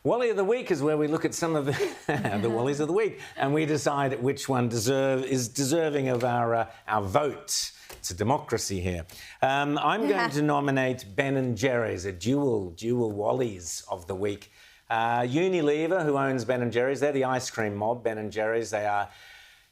Wally of the Week is where we look at some of the Wallies of the Week and we decide which one is deserving of our vote. It's a democracy here. I'm going to nominate Ben & Jerry's, a dual Wallies of the Week. Unilever, who owns Ben & Jerry's, they're the ice cream mob, Ben & Jerry's. They are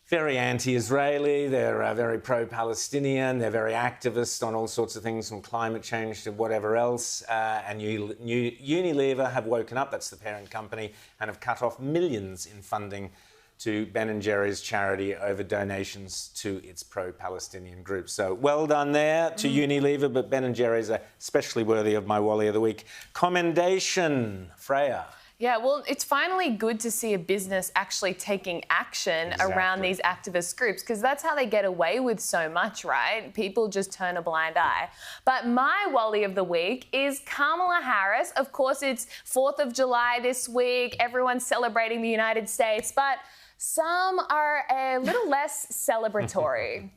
very anti-Israeli, they're very pro-Palestinian, they're very activist on all sorts of things, from climate change to whatever else. And Unilever have woken up, that's the parent company, and have cut off millions in funding to Ben & Jerry's charity over donations to its pro-Palestinian group. So well done there to Unilever, but Ben & Jerry's are especially worthy of my Wally of the Week commendation. Freya. Yeah, well, it's finally good to see a business actually taking action around these activist groups, because that's how they get away with so much, right? People just turn a blind eye. But my Wally of the Week is Carmela Harris. Of course, it's 4th of July this week. Everyone's celebrating the United States, but some are a little less celebratory.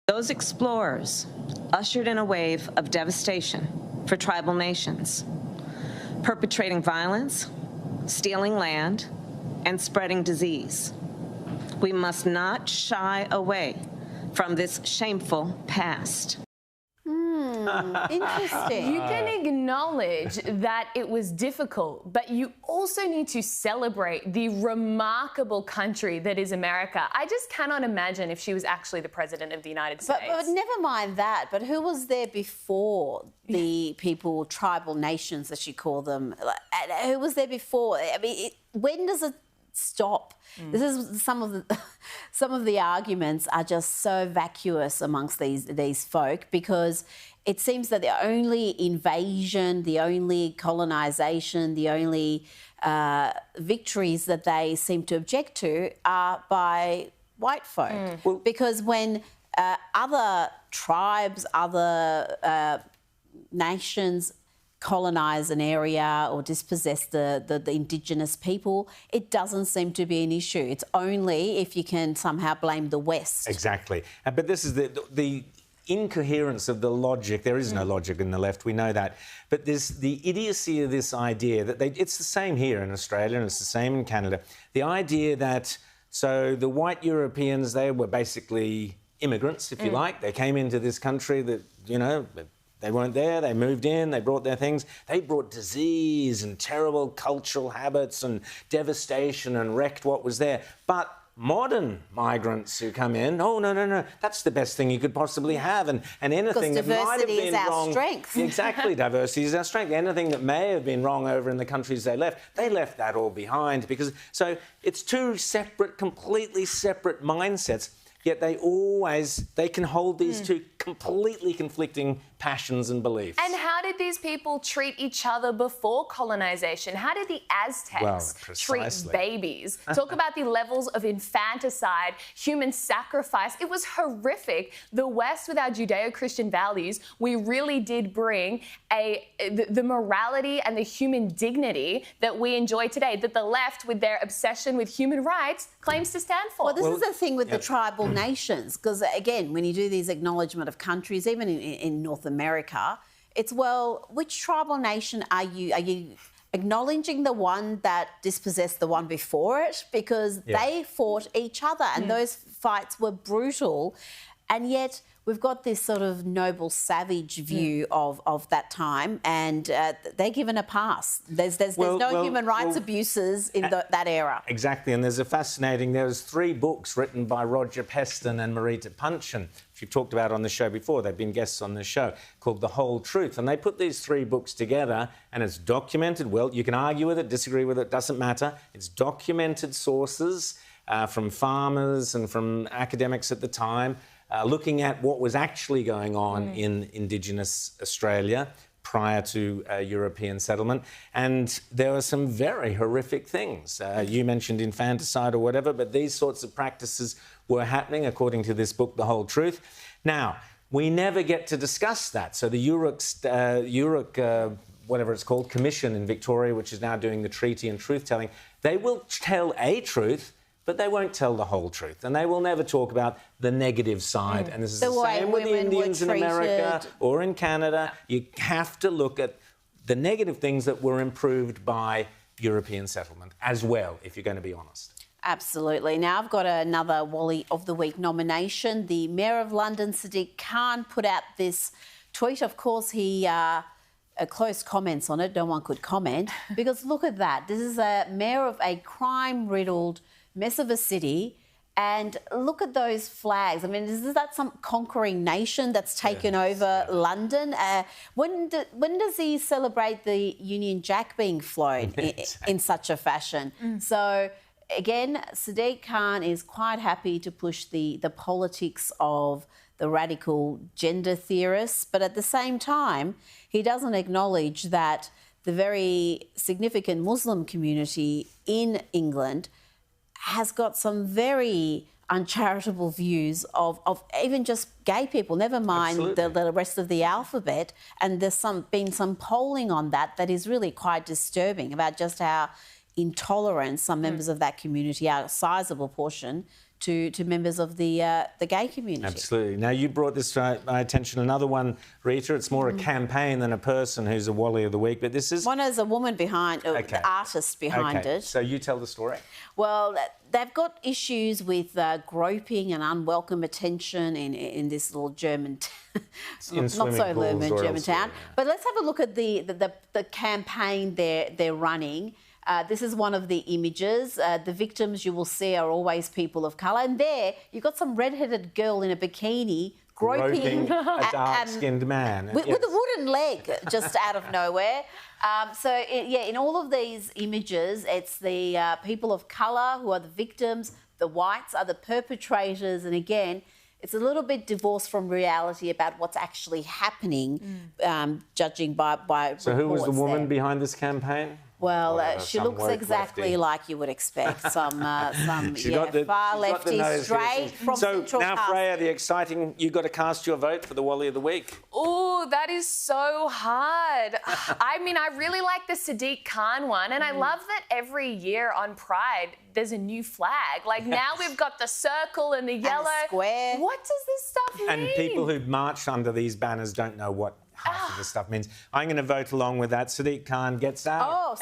Those explorers ushered in a wave of devastation for tribal nations, perpetrating violence, stealing land, and spreading disease. We must not shy away from this shameful past. Interesting. You can acknowledge that it was difficult, but you also need to celebrate the remarkable country that is America. I just cannot imagine if she was actually the President of the United States. But never mind that, but who was there before the people, tribal nations as you call them? Who was there before? I mean, when does it stop? This is some of the arguments are just so vacuous amongst these folk, because it seems that the only invasion, the only colonisation, the only victories that they seem to object to are by white folk. Because when other tribes, other nations colonise an area or dispossess the Indigenous people, it doesn't seem to be an issue. It's only if you can somehow blame the West. Exactly. But this is the incoherence of the logic. There is no logic in the left, we know that. But there's the idiocy of this idea that it's the same here in Australia and it's the same in Canada. The idea that, so the white Europeans, they were basically immigrants, if you like. They came into this country that, you know, they weren't there, they moved in, they brought their things. They brought disease and terrible cultural habits and devastation and wrecked what was there. But modern migrants who come in, oh, no, that's the best thing you could possibly have. And anything that might have been wrong... Diversity is our strength. Exactly, diversity is our strength. Anything that may have been wrong over in the countries they left that all behind. Because so it's two separate, completely separate mindsets, yet they can hold these two completely conflicting passions and beliefs. And how did these people treat each other before colonisation? How did the Aztecs treat babies? Talk about the levels of infanticide, human sacrifice. It was horrific. The West, with our Judeo-Christian values, we really did bring the morality and the human dignity that we enjoy today, that the left, with their obsession with human rights, claims to stand for. Well, this is the thing with the tribal nations, because, again, when you do these acknowledgement of countries, even in North America, it's, well, which tribal nation are you acknowledging the one that dispossessed the one before it? Because they fought each other and those fights were brutal, and yet we've got this sort of noble savage view of that time, and they're given a pass. There's no human rights abuses in that era. Exactly, and there's 3 books written by Roger Peston and Marita Punchin, which you've talked about on the show before. They've been guests on the show, called The Whole Truth. And they put these 3 books together, and it's documented. Well, you can argue with it, disagree with it, doesn't matter. It's documented sources from farmers and from academics at the time, looking at what was actually going on in Indigenous Australia prior to European settlement. And there were some very horrific things. You mentioned infanticide or whatever, but these sorts of practices were happening, according to this book, The Whole Truth. Now, we never get to discuss that. So the URUC whatever it's called, commission in Victoria, which is now doing the treaty and truth-telling, they will tell a truth, but they won't tell the whole truth. And they will never talk about the negative side. And this is the same with the Indians in America or in Canada. You have to look at the negative things that were improved by European settlement as well, if you're going to be honest. Absolutely. Now, I've got another Wally of the Week nomination. The Mayor of London, Sadiq Khan, put out this tweet. Of course, he closed comments on it. No one could comment because look at that. This is a mayor of a crime-riddled mess of a city. And look at those flags. I mean, is that some conquering nation that's taken over London? When does he celebrate the Union Jack being flown in such a fashion? So, again, Sadiq Khan is quite happy to push the politics of the radical gender theorists, but at the same time, he doesn't acknowledge that the very significant Muslim community in England has got some very uncharitable views of even just gay people, never mind the rest of the alphabet. And there's been some polling on that is really quite disturbing about just how intolerant some members of that community are, a sizable portion, to members of the gay community. Absolutely. Now, you brought this to my attention, another one, Rita. It's more a campaign than a person who's a Wally of the Week, but this is... One is a woman behind, the artist behind it. So you tell the story. Well, they've got issues with groping and unwelcome attention in this little German, not so German town. Yeah. But let's have a look at the campaign they're running. This is one of the images. The victims you will see are always people of colour. And there, you've got some red-headed girl in a bikini groping a dark-skinned man. With a wooden leg just out of nowhere. In all of these images, it's the people of colour who are the victims, the whites are the perpetrators, and again, it's a little bit divorced from reality about what's actually happening, judging by So who was the woman there. behind this campaign? Well, she looks exactly like you would expect. Far lefty, straight from Central So now, Cast. Freya, the exciting... You've got to cast your vote for the Wally of the Week. Oh, that is so hard. I mean, I really like the Sadiq Khan one, and I love that every year on Pride there's a new flag. Like now we've got the circle and the yellow. And the square. What does this stuff mean? And people who march under these banners don't know what half of this stuff means. I'm going to vote along with that. Sadiq Khan gets our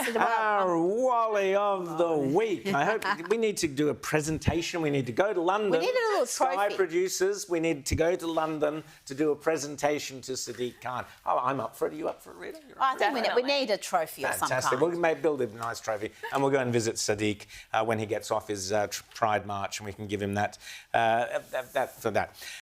Wally of the Week. I hope we need to do a presentation. We need to go to London. We need a little trophy. Sky producers, we need to go to London to do a presentation to Sadiq Khan. Oh, I'm up for it. Are you up for it, Rita? I think we need a trophy of some Fantastic. kind. We'll maybe build a nice trophy and we'll go and visit Sadiq when he gets off his Pride March and we can give him that for that.